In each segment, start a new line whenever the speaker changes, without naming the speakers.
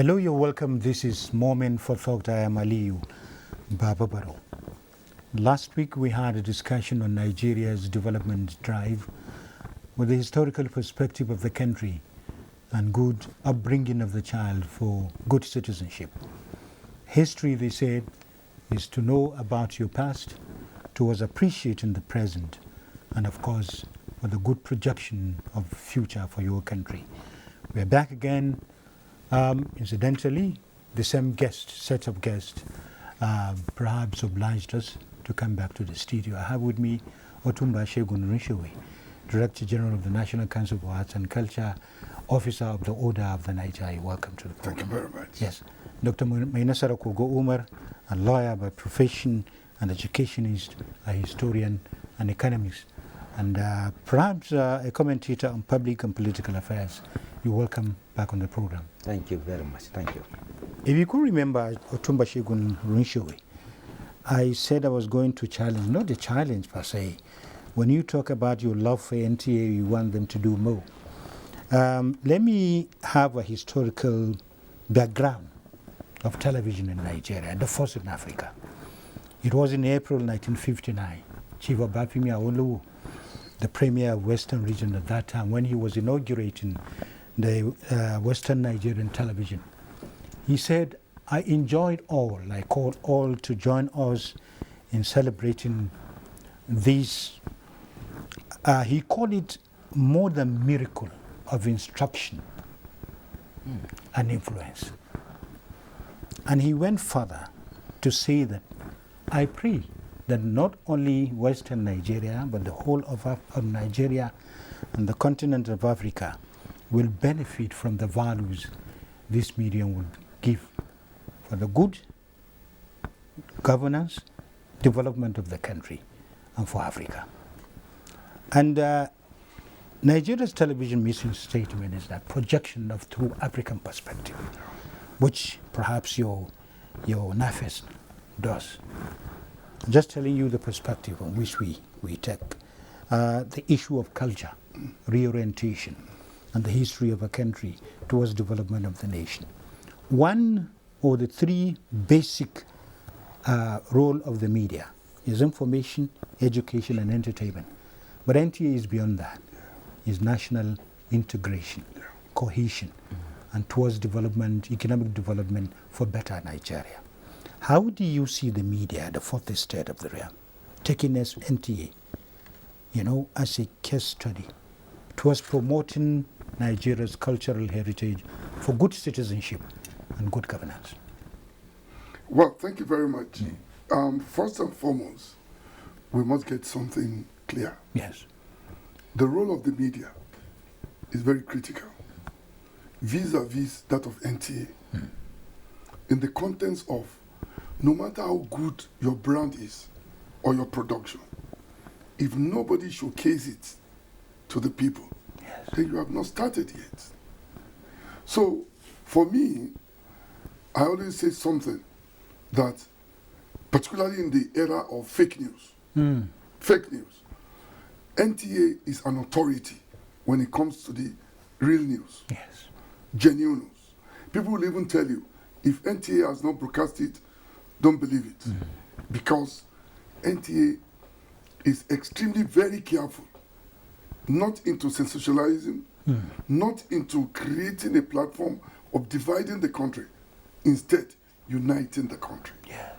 Hello, you're welcome. This is Moment for Thought. I am Aliyu Bababaro. Last week we had a discussion on Nigeria's development drive with the historical perspective of the country and good upbringing of the child for good citizenship. History, they said, is to know about your past, towards appreciating the present, and of course, for the good projection of future for your country. We're back again. Incidentally, the same set of guests, perhaps obliged us to come back to the studio. I have with me Otumba Shegun Rinshewe, Director General of the National Council for Arts and Culture, Officer of the Order of the Niger. Welcome to the program.
Thank you very much.
Yes. Dr. Mainasara Kogo Umar, a lawyer by profession, an educationist, a historian, an economist, and perhaps a commentator on public and political affairs. You're welcome back on the program.
Thank you very much. Thank you.
If you could remember Otumba Shegun Rinshewe, I said I was going to challenge, not a challenge per se. When you talk about your love for NTA, you want them to do more. Let me have a historical background of television in Nigeria, the first in Africa. It was in April 1959. Chief Obafemi Awolowo, the premier of Western region at that time, when he was inaugurating the Western Nigerian television, he said, I enjoyed all. I called all to join us in celebrating this. He called it more than miracle of instruction and influence. And he went further to say that I pray that not only Western Nigeria, but the whole of Nigeria and the continent of Africa will benefit from the values this medium will give for the good governance, development of the country, and for Africa. And Nigeria's television mission statement is that projection of true African perspective, which perhaps your NAFES does. I'm just telling you the perspective on which we take the issue of culture, reorientation, and the history of a country towards development of the nation. One or the three basic role of the media is information, education, and entertainment. But NTA is beyond that. It's national integration, cohesion, and towards development, economic development for better Nigeria. How do you see the media, the fourth estate of the realm, taking as NTA, as a case study towards promoting Nigeria's cultural heritage for good citizenship and good governance?
Well, thank you very much. First and foremost, we must get something clear.
Yes.
The role of the media is very critical, vis-a-vis that of NTA, in the context of no matter how good your brand is or your production, if nobody showcases it to the people, then you have not started yet. So, for me, I always say something that, particularly in the era of fake news, NTA is an authority when it comes to the real news, genuine news. People will even tell you, if NTA has not broadcast it, don't believe it. Because NTA is extremely very careful, not into sensationalism, not into creating a platform of dividing the country, instead uniting the country.
Yes.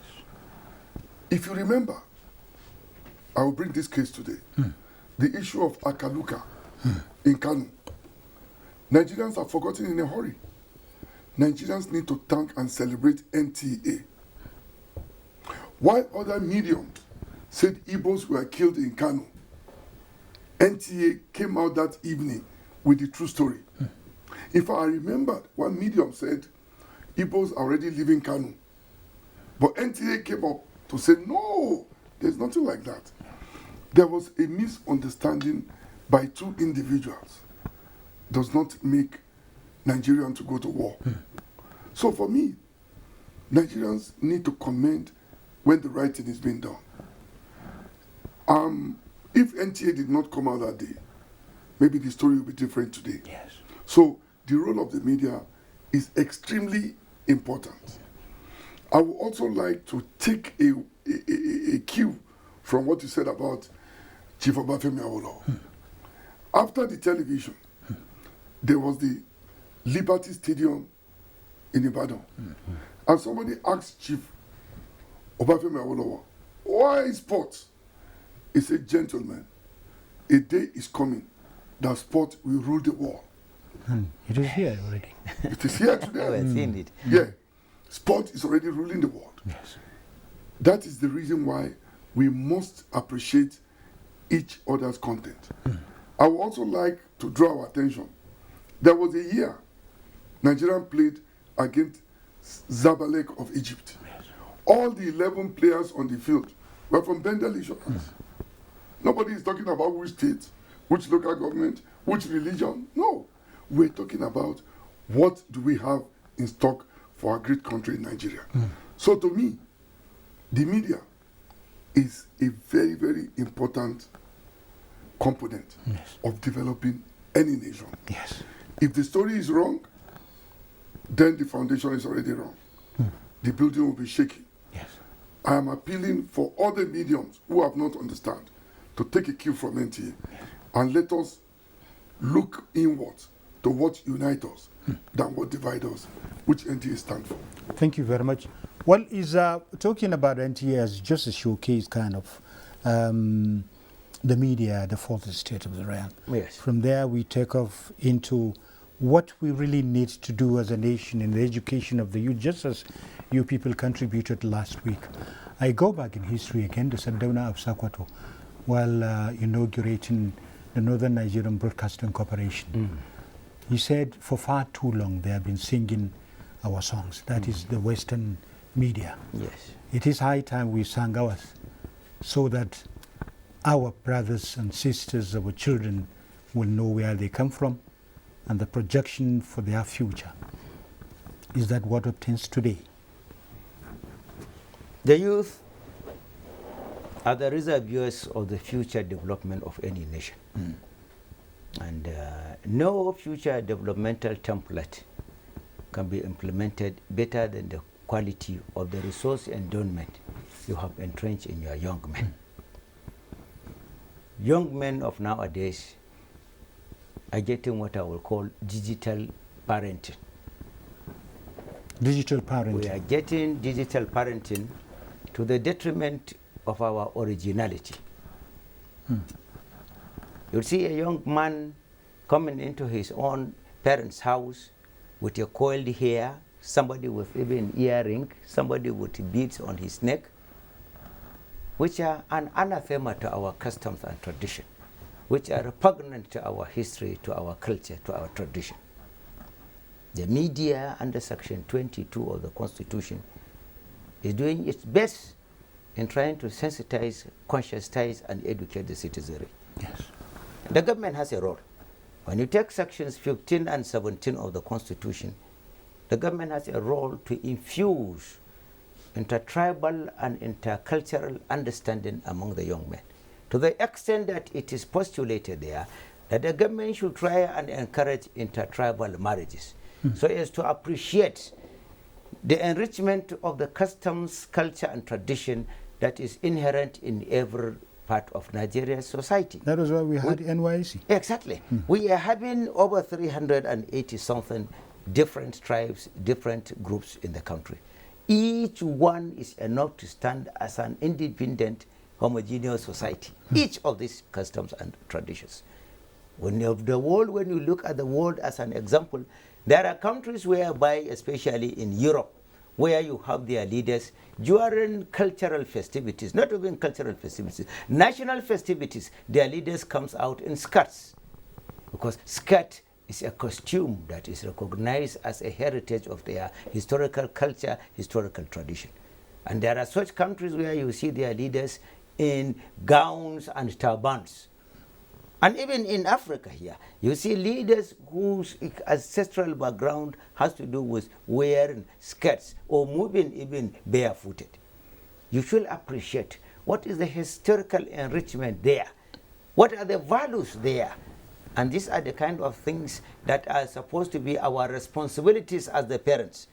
If you remember, I will bring this case today, the issue of Akaluka in Kano. Nigerians are forgotten in a hurry. Nigerians need to thank and celebrate NTA. While other mediums said Igbos were killed in Kano, NTA came out that evening with the true story. If I remembered, one medium said Igbos are already leaving Kano. But NTA came up to say, no, there's nothing like that. There was a misunderstanding by two individuals. Does not make Nigerians to go to war. So for me, Nigerians need to comment when the right thing is being done. If NTA did not come out that day, maybe the story will be different today.
Yes.
So the role of the media is extremely important. I would also like to take a cue from what you said about Chief Obafemi Awolowo. After the television, there was the Liberty Stadium in Ibadan. And somebody asked Chief Obafemi Awolowo, why sports? He said, gentlemen, a day is coming that sport will rule the world.
It is here already.
It is here today.
I've seen it.
Yeah. Sport is already ruling the world.
Yes.
That is the reason why we must appreciate each other's content. I would also like to draw our attention. There was a year Nigeria played against Zamalek of Egypt.
Yes.
All the 11 players on the field were from Bendel Insurance. Nobody is talking about which state, which local government, which religion. No. We're talking about what do we have in stock for our great country, Nigeria. So to me, the media is a very, very important component
Yes.
of developing any nation.
Yes.
If the story is wrong, then the foundation is already wrong. The building will be shaky.
Yes.
I am appealing for all the mediums who have not understand to take a cue from NTA and let us look inwards to what unites us than what divides us, which NTA stands for.
Thank you very much. Well, is talking about NTA as just a showcase kind of the media, the fourth state of the realm.
Yes.
From there, we take off into what we really need to do as a nation in the education of the youth, just as you people contributed last week. I go back in history again to Sardauna of Sakwato while inaugurating the Northern Nigerian Broadcasting Corporation. He said for far too long they have been singing our songs. That is the Western media.
Yes.
It is high time we sang ours so that our brothers and sisters, our children, will know where they come from and the projection for their future. Is that what obtains today?
The youth are the reservoirs of the future development of any nation. And no future developmental template can be implemented better than the quality of the resource endowment you have entrenched in your young men. Young men of nowadays are getting what I will call digital parenting.
Digital parenting.
We are getting digital parenting to the detriment of our originality. You'll see a young man coming into his own parents' house with a coiled hair, somebody with even earring, somebody with beads on his neck, which are an anathema to our customs and tradition, which are repugnant to our history, to our culture, to our tradition. The media under Section 22 of the Constitution is doing its best in trying to sensitize, conscientize, and educate the citizenry.
Yes.
The government has a role. When you take sections 15 and 17 of the Constitution, the government has a role to infuse intertribal and intercultural understanding among the young men, to the extent that it is postulated there that the government should try and encourage intertribal marriages so as to appreciate the enrichment of the customs, culture, and tradition that is inherent in every part of Nigeria's society.
That was why we had NYC.
Exactly. We are having over 380 something different tribes, different groups in the country. Each one is enough to stand as an independent, homogeneous society. Each of these customs and traditions. When you look at the world as an example, there are countries whereby, especially in Europe, where you have their leaders during cultural festivities, not even cultural festivities, national festivities, their leaders comes out in skirts, because skirt is a costume that is recognized as a heritage of their historical culture, historical tradition. And there are such countries where you see their leaders in gowns and turbans. And even in Africa here, you see leaders whose ancestral background has to do with wearing skirts or moving even barefooted. You should appreciate what is the historical enrichment there. What are the values there? And these are the kind of things that are supposed to be our responsibilities as the parents.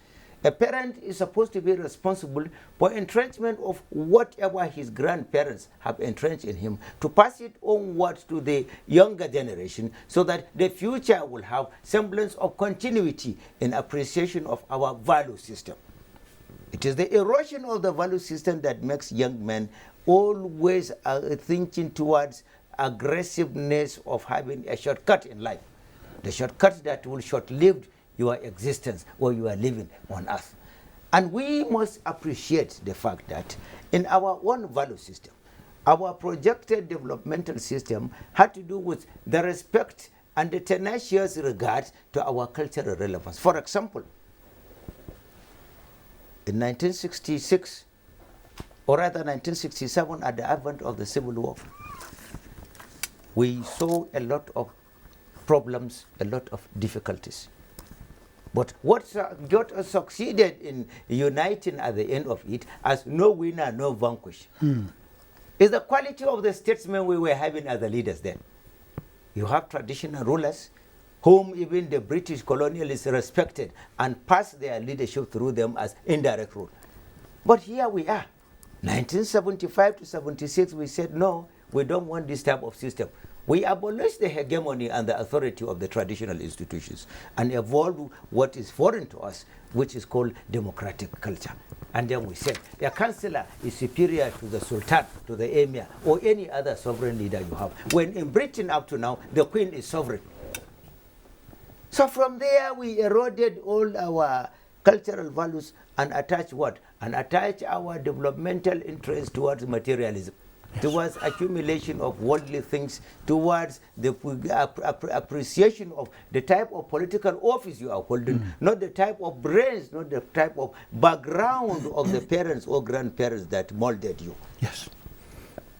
A parent is supposed to be responsible for entrenchment of whatever his grandparents have entrenched in him, to pass it onward to the younger generation so that the future will have semblance of continuity in appreciation of our value system. It is the erosion of the value system that makes young men always thinking towards aggressiveness of having a shortcut in life. The shortcut that will short-live your existence or you are living on earth. And we must appreciate the fact that in our own value system, our projected developmental system had to do with the respect and the tenacious regard to our cultural relevance. For example, in 1966, or rather 1967, at the advent of the Civil War, we saw a lot of problems, a lot of difficulties. But what got us succeeded in uniting at the end of it as no winner, no vanquish, is the quality of the statesmen we were having as the leaders then. You have traditional rulers whom even the British colonialists respected and passed their leadership through them as indirect rule. But here we are, 1975 to 76, we said, no, we don't want this type of system. We abolished the hegemony and the authority of the traditional institutions and evolved what is foreign to us, which is called democratic culture. And then we said, the councillor is superior to the sultan, to the emir, or any other sovereign leader you have. When in Britain up to now, the queen is sovereign. So from there, we eroded all our cultural values and attached what? And attached our developmental interest towards materialism. Yes. Towards accumulation of worldly things, towards the appreciation of the type of political office you are holding, not the type of brains, not the type of background of the parents or grandparents that molded you.
Yes.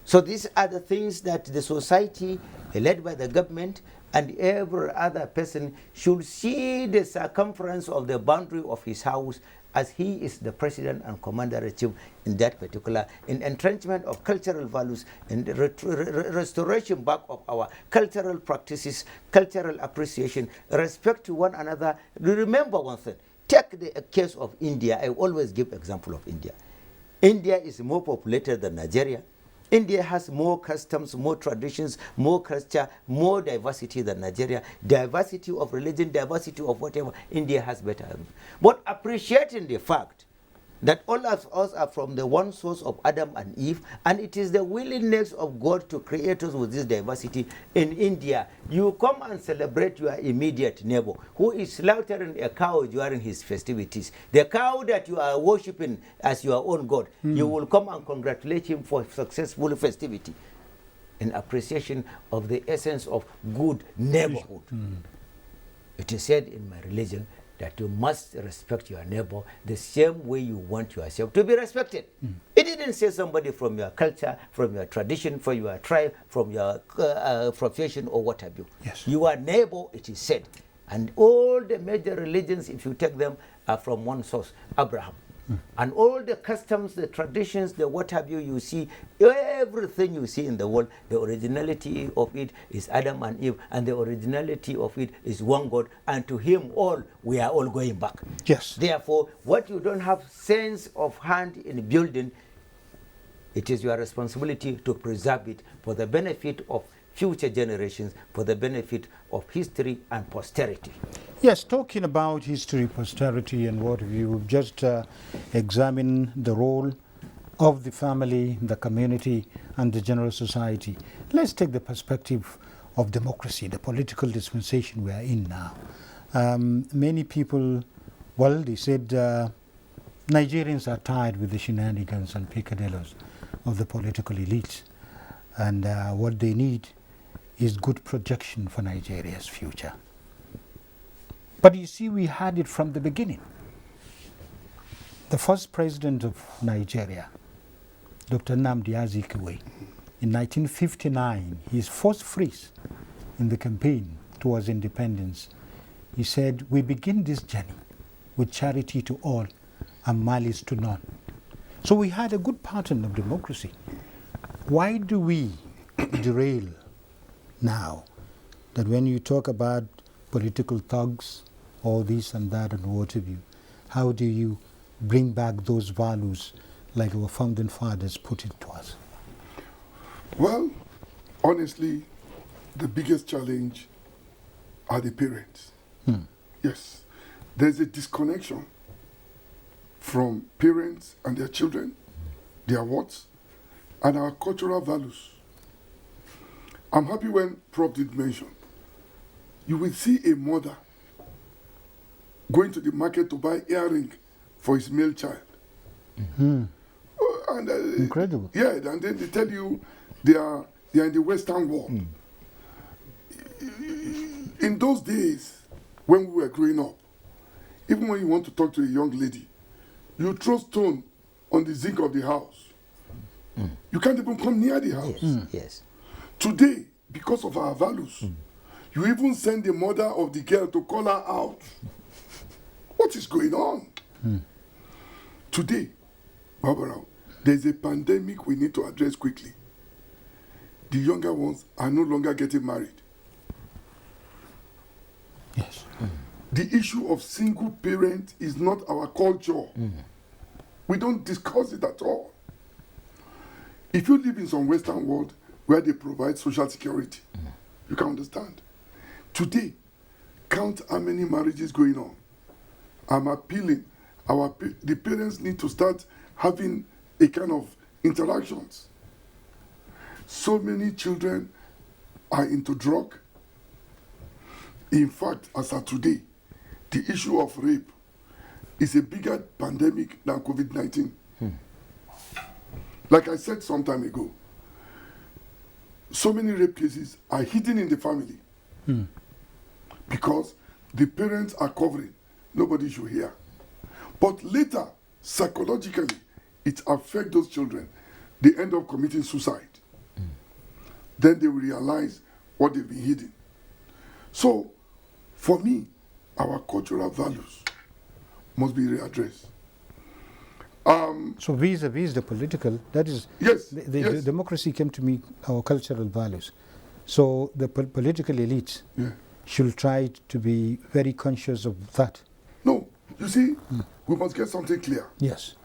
So these are the things that the society, led by the government, and every other person should see the circumference of the boundary of his house as he is the president and commander-in-chief in that particular, in entrenchment of cultural values, in the restoration back of our cultural practices, cultural appreciation, respect to one another. Remember one thing, take the case of India. I always give example of India. India is more populated than Nigeria. India has more customs, more traditions, more culture, more diversity than Nigeria. Diversity of religion, diversity of whatever. India has better. But appreciating the fact that all of us are from the one source of Adam and Eve, and it is the willingness of God to create us with this diversity. In India, you come and celebrate your immediate neighbor who is slaughtering a cow during his festivities. The cow that you are worshipping as your own God, you will come and congratulate him for successful festivity in appreciation of the essence of good neighborhood. It is said in my religion that you must respect your neighbor the same way you want yourself to be respected. It didn't say somebody from your culture, from your tradition, from your tribe, from your profession or what have you.
Yes.
Your neighbor, it is said. And all the major religions, if you take them, are from one source, Abraham. And all the customs, the traditions, the what have you, you see, everything you see in the world, the originality of it is Adam and Eve, and the originality of it is one God, and to him all, we are all going back.
Yes.
Therefore, what you don't have sense of hand in building, it is your responsibility to preserve it for the benefit of future generations, for the benefit of history and posterity.
Yes, talking about history, posterity, and what have you, just examine the role of the family, the community, and the general society. Let's take the perspective of democracy, the political dispensation we are in now. Many people, well, they said Nigerians are tired with the shenanigans and peccadillos of the political elites, and what they need is good projection for Nigeria's future. But you see, we had it from the beginning. The first president of Nigeria, Dr. Nnamdi Azikiwe, in 1959, his first phrase in the campaign towards independence, he said, "We begin this journey with charity to all and malice to none." So we had a good pattern of democracy. Why do we derail now that when you talk about political thugs, all this and that and what have you, how do you bring back those values like our founding fathers put it to us?
Well, honestly, the biggest challenge are the parents. Yes. There's a disconnection from parents and their children, their words, and our cultural values. I'm happy when Prof did mention, you will see a mother going to the market to buy earring for his male child. And,
Incredible.
Yeah, and then they tell you they are in the Western world. In those days, when we were growing up, even when you want to talk to a young lady, you throw stone on the zinc of the house. You can't even come near the house.
Yes.
Today, because of our values, you even send the mother of the girl to call her out. What is going on? Today, Barbara, there's a pandemic we need to address quickly. The younger ones are no longer getting married.
Yes.
The issue of single parent is not our culture. We don't discuss it at all. If you live in some Western world where they provide social security, you can understand. Today, count how many marriages going on. I'm appealing. The parents need to start having a kind of interactions. So many children are into drug. In fact, as of today, the issue of rape is a bigger pandemic than COVID-19. Like I said some time ago, so many rape cases are hidden in the family because the parents are covering. Nobody should hear. But later, psychologically, it affects those children. They end up committing suicide. Then they will realize what they've been hidden. So, for me, our cultural values must be readdressed.
So vis-a-vis the political, that is,
Yes,
the
yes.
democracy came to meet our cultural values. So the political elites
Yeah.
should try to be very conscious of that.
No, you see, we must get something clear.
Yes.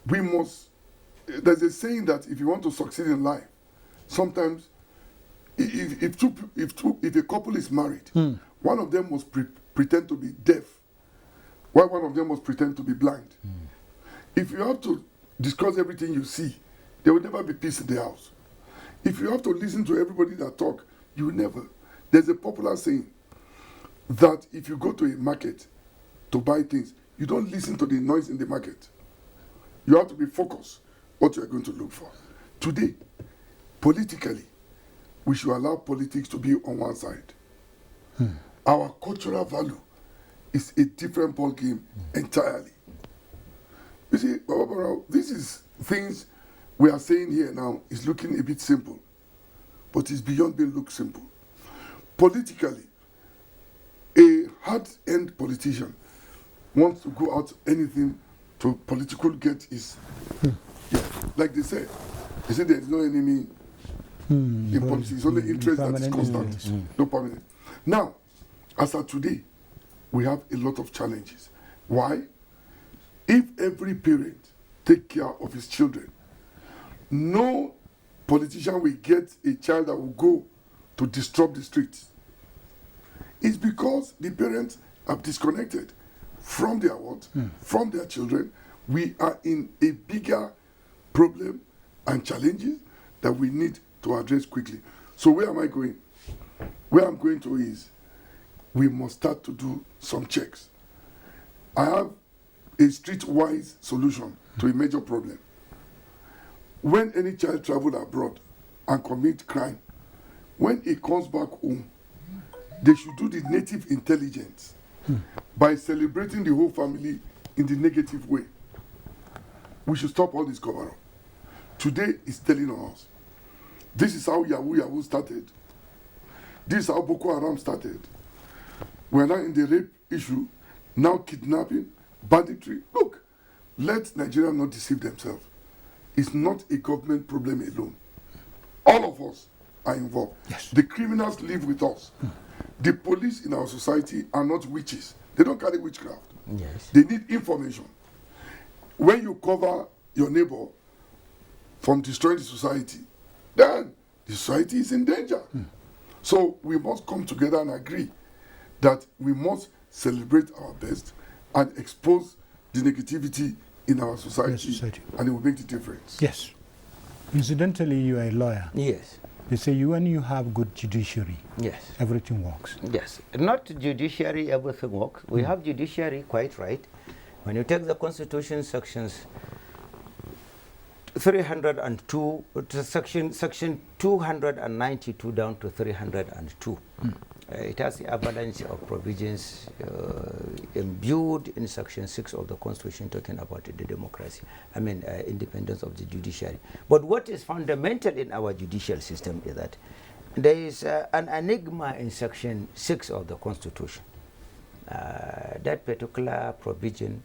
We must, there's a saying that if you want to succeed in life, sometimes if a couple is married, one of them must pretend to be deaf, while one of them must pretend to be blind. If you have to discuss everything you see, there will never be peace in the house. If you have to listen to everybody that talk, you will never. There's a popular saying that if you go to a market to buy things, you don't listen to the noise in the market. You have to be focused what you are going to look for. Today, politically, we should allow politics to be on one side. Our cultural value is a different ball game entirely. You see, Barbara, this is things we are saying here now is looking a bit simple, but it's beyond being look simple. Politically, a hard-end politician wants to go out anything to political get is, like they say there is no enemy in politics, it's only interest that is constant, no permanent. Now, as of today, we have a lot of challenges. Why? If every parent take care of his children, no politician will get a child that will go to disrupt the streets. It's because the parents have disconnected from their what? From their children. We are in a bigger problem and challenges that we need to address quickly. So where am I going? Where I'm going to is we must start to do some checks. I have a streetwise solution to a major problem. When any child travels abroad and commit crime, when he comes back home, they should do the native intelligence by celebrating the whole family in the negative way. We should stop all this cover-up. Today is telling us, this is how Yahoo started. This is how Boko Haram started. We're now in the rape issue, now kidnapping, banditry. Look, let Nigeria not deceive themselves. It's not a government problem alone. All of us are involved.
Yes.
The criminals live with us. The police in our society are not witches. They don't carry witchcraft.
Yes.
They need information. When you cover your neighbor from destroying the society, then the society is in danger. So we must come together and agree that we must celebrate our best and expose the negativity in our society, and it will make the difference.
Yes. Incidentally, you are a lawyer.
Yes.
They say when you have good judiciary,
Yes.
everything works.
Yes. Not judiciary, everything works. We have judiciary, quite right. When you take the Constitution sections 302, to section 292 down to 302. It has the avalanche of provisions imbued in section 6 of the Constitution talking about the democracy, independence of the judiciary. But what is fundamental in our judicial system is that there is an enigma in section 6 of the Constitution. That particular provision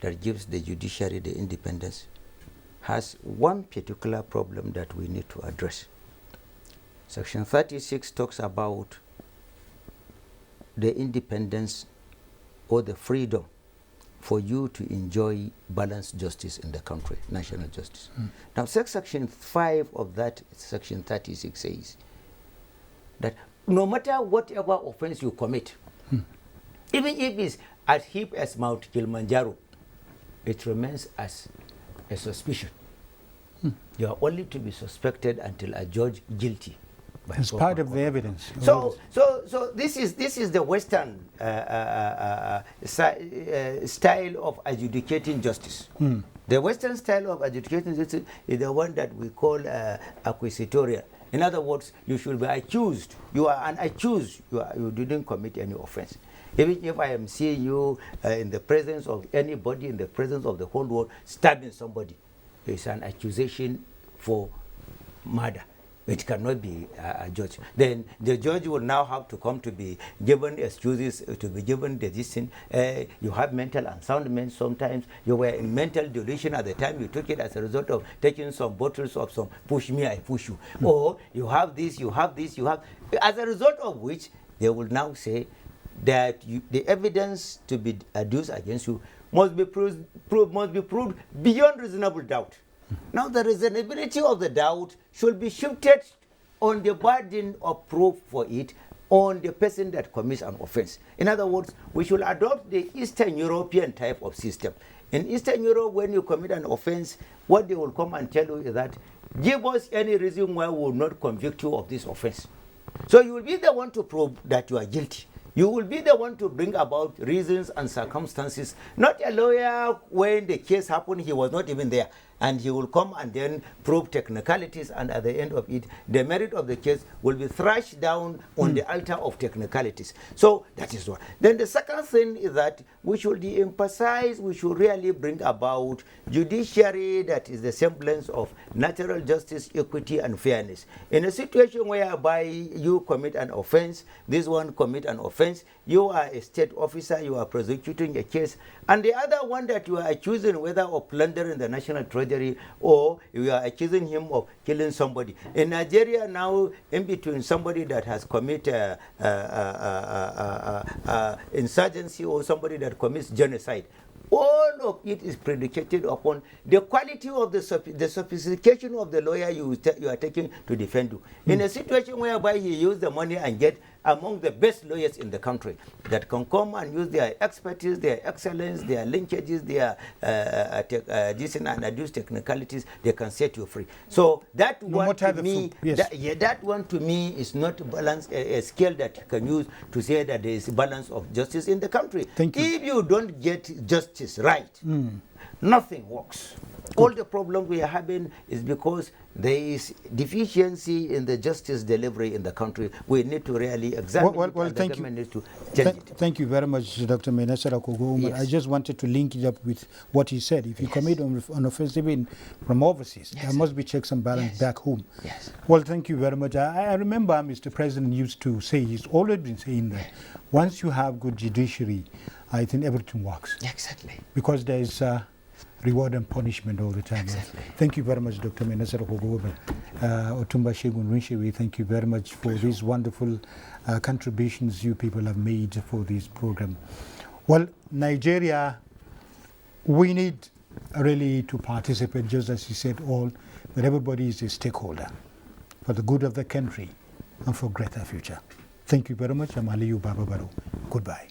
that gives the judiciary the independence has one particular problem that we need to address. Section 36 talks about the independence or the freedom for you to enjoy balanced justice in the country, national justice. Now, section 5 of that, section 36 says that no matter whatever offense you commit, even if it's as hip as Mount Kilimanjaro, it remains as a suspicion. You are only to be suspected until adjudged guilty.
It's part of the evidence.
So this is the Western style of adjudicating justice. The Western style of adjudicating justice is the one that we call acquisitorial. In other words, you should be accused. You are unaccused. You didn't commit any offense. Even if I am seeing you in the presence of anybody, in the presence of the whole world, stabbing somebody, it's an accusation for murder. It cannot be judged. Then the judge will now have to come to be given excuses, to be given the decision. You have mental unsoundness sometimes. You were in mental delusion at the time you took it as a result of taking some bottles of some push me, I push you. Or you have this, you have this, you have... As a result of which, they will now say that the evidence to be adduced against you must be proved beyond reasonable doubt. Now, the reasonability of the doubt should be shifted on the burden of proof for it on the person that commits an offense. In other words, we should adopt the Eastern European type of system. In Eastern Europe, when you commit an offense, what they will come and tell you is that, give us any reason why we will not convict you of this offense. So you will be the one to prove that you are guilty. You will be the one to bring about reasons and circumstances. Not a lawyer, when the case happened, he was not even there. And he will come and then prove technicalities, and at the end of it, the merit of the case will be thrashed down on the altar of technicalities. So that is one. Then the second thing is that we should de-emphasize, we should really bring about judiciary that is the semblance of natural justice, equity, and fairness. In a situation whereby you commit an offense, this one commit an offense, you are a state officer, you are prosecuting a case, and the other one that you are accusing, whether of plundering the national treasury or you are accusing him of killing somebody. In Nigeria now, in between somebody that has committed insurgency or somebody that commits genocide, all of it is predicated upon the quality of the sophistication of the lawyer you are taking to defend you. In a situation whereby he used the money and get among the best lawyers in the country that can come and use their expertise, their excellence, their linkages, their and adduce technicalities, they can set you free. So that one to me, that one to me is not balance, a scale that you can use to say that there is balance of justice in the country.
Thank you.
If you don't get justice right, nothing works. All the problems we are having is because there is deficiency in the justice delivery in the country. We need to really examine it, and the government needs to change it.
Thank you very much, Dr. Menasara Kogo.
Yes.
I just wanted to link it up with what he said. If you commit an offense even from overseas, there must be checks and balance back home.
Yes.
Well, thank you very much. I remember Mr. President used to say, he's always been saying that once you have good judiciary, I think everything works.
Exactly.
Because there is reward and punishment all the time.
Exactly.
Thank you very much, Dr. Menasara Hogobe. Otumba Shegun Rinshewe, thank you very much for these wonderful contributions you people have made for this program. Well, Nigeria, we need really to participate, just as you said, that everybody is a stakeholder for the good of the country and for greater future. Thank you very much. I'm Aliyu Baba Baro. Goodbye.